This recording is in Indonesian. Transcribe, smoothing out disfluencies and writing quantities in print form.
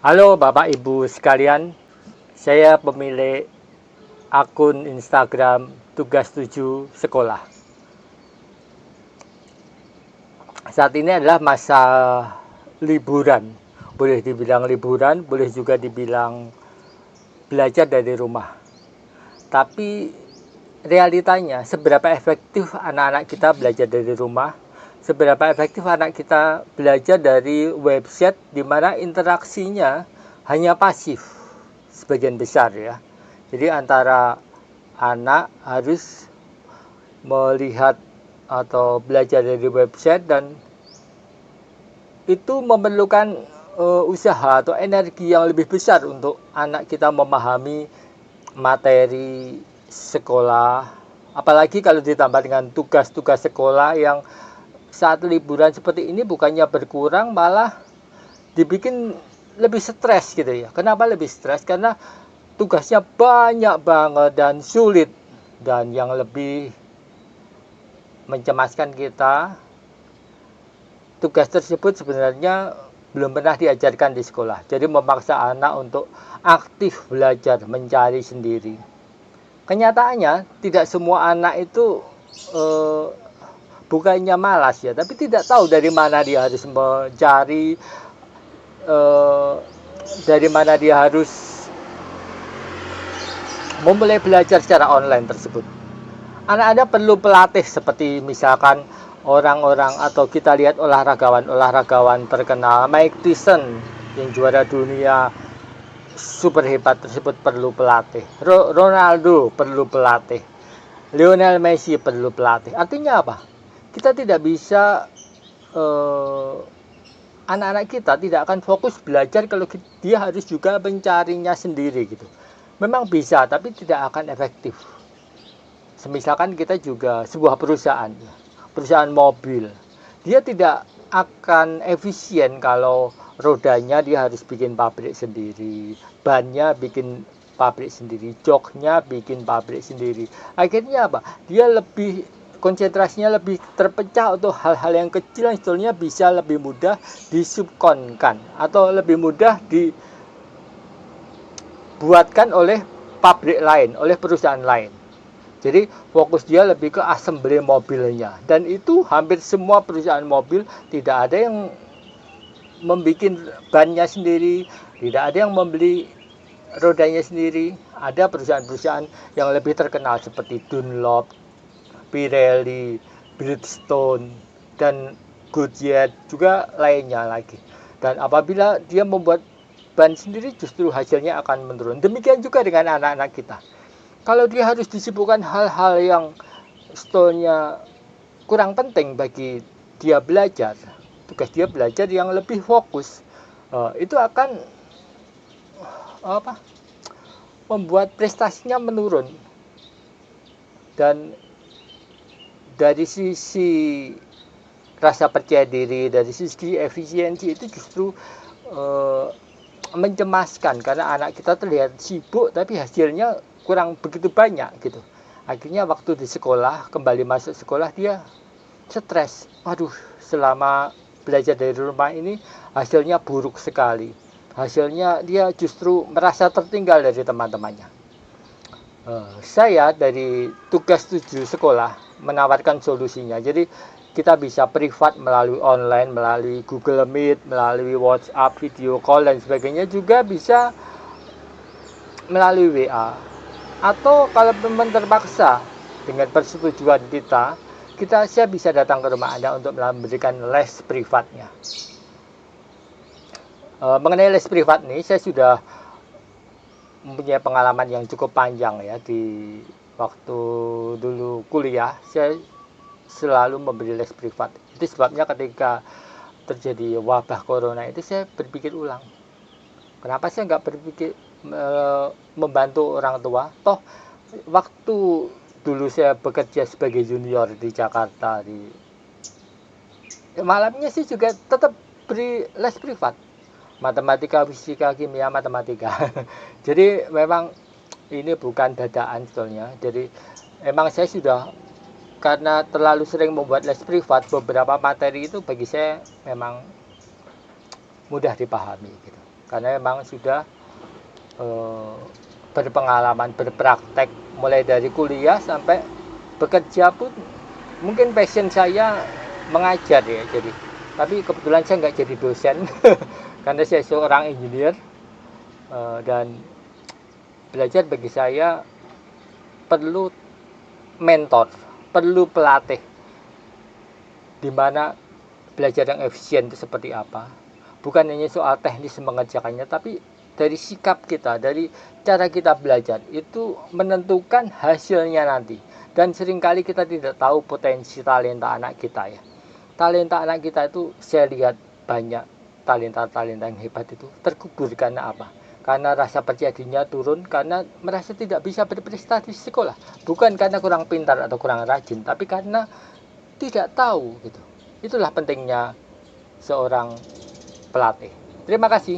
Halo Bapak Ibu sekalian, saya pemilik akun Instagram Tugas 7 Sekolah. Saat ini adalah masa liburan. Boleh dibilang liburan, boleh juga dibilang belajar dari rumah. Tapi realitanya seberapa efektif anak-anak kita belajar dari rumah, seberapa efektif anak kita belajar dari website di mana interaksinya hanya pasif sebagian besar ya. Jadi antara anak harus melihat atau belajar dari website dan itu memerlukan usaha atau energi yang lebih besar untuk anak kita memahami materi sekolah, apalagi kalau ditambah dengan tugas-tugas sekolah yang saat liburan seperti ini bukannya berkurang malah dibikin lebih stres gitu ya. Kenapa lebih stres? Karena tugasnya banyak banget dan sulit, dan yang lebih mencemaskan kita, tugas tersebut sebenarnya belum pernah diajarkan di sekolah. Jadi memaksa anak untuk aktif belajar, mencari sendiri. Kenyataannya tidak semua anak itu eh, bukannya malas ya, tapi tidak tahu dari mana dia harus mencari, eh, dari mana dia harus memulai belajar secara online tersebut. Anak-anak perlu pelatih seperti misalkan orang-orang atau kita lihat olahragawan terkenal Mike Tyson yang juara dunia super hebat tersebut perlu pelatih. Ronaldo perlu pelatih. Lionel Messi perlu pelatih. Artinya apa? Kita tidak bisa anak-anak kita tidak akan fokus belajar kalau dia harus juga mencarinya sendiri gitu. Memang bisa, tapi tidak akan efektif. Semisalkan kita juga sebuah perusahaan mobil, dia tidak akan efisien kalau rodanya dia harus bikin pabrik sendiri, bannya bikin pabrik sendiri, joknya bikin pabrik sendiri. Akhirnya apa? Dia lebih konsentrasinya lebih terpecah untuk hal-hal yang kecil yang sebetulnya bisa lebih mudah disubkonkan atau lebih mudah dibuatkan oleh pabrik lain, oleh perusahaan lain. Jadi fokus dia lebih ke assembly mobilnya, dan itu hampir semua perusahaan mobil tidak ada yang membuat bannya sendiri, tidak ada yang membeli rodanya sendiri. Ada perusahaan-perusahaan yang lebih terkenal seperti Dunlop, Pirelli, Bridgestone, dan Goodyear juga lainnya lagi. Dan apabila dia membuat ban sendiri justru hasilnya akan menurun. Demikian juga dengan anak-anak kita. Kalau dia harus disibukkan hal-hal yang sebetulnya kurang penting bagi dia belajar, tugas dia belajar yang lebih fokus, itu akan apa? Membuat prestasinya menurun. Dan dari sisi rasa percaya diri, dari sisi efisiensi itu justru mencemaskan karena anak kita terlihat sibuk tapi hasilnya kurang begitu banyak gitu. Akhirnya waktu di sekolah, kembali masuk sekolah dia stres. Waduh, selama belajar dari rumah ini hasilnya buruk sekali. Hasilnya dia justru merasa tertinggal dari teman-temannya. Saya dari tugas 7 sekolah menawarkan solusinya. Jadi kita bisa privat melalui online, melalui Google Meet, melalui WhatsApp, video call dan sebagainya, juga bisa melalui WA. Atau kalau memang terpaksa dengan persetujuan kita, saya bisa datang ke rumah Anda untuk memberikan les privatnya. Mengenai les privat ini, saya sudah mempunyai pengalaman yang cukup panjang ya. Di waktu dulu kuliah, saya selalu memberi les privat. Itu sebabnya ketika terjadi wabah corona itu saya berpikir ulang. Kenapa saya nggak berpikir membantu orang tua? Toh waktu dulu saya bekerja sebagai junior di Jakarta, malamnya sih juga tetap beri les privat. Matematika, fisika, kimia, matematika. Jadi memang ini bukan dadaan sebetulnya. Jadi memang saya sudah, karena terlalu sering membuat les privat, beberapa materi itu bagi saya memang mudah dipahami gitu. karena memang sudah berpengalaman, berpraktek mulai dari kuliah sampai bekerja pun. Mungkin passion saya mengajar ya, jadi tapi kebetulan saya nggak jadi dosen karena saya seorang engineer, dan belajar bagi saya perlu mentor, perlu pelatih, di mana belajar yang efisien itu seperti apa. Bukan hanya soal teknis mengerjakannya, tapi dari sikap kita, dari cara kita belajar itu menentukan hasilnya nanti. Dan seringkali kita tidak tahu potensi talenta anak kita ya. Talenta anak kita itu saya lihat banyak talenta-talenta yang hebat itu terkubur karena apa? Karena rasa percaya dirinya turun, karena merasa tidak bisa berprestasi di sekolah. Bukan karena kurang pintar atau kurang rajin, tapi karena tidak tahu gitu. Itulah pentingnya seorang pelatih. Terima kasih.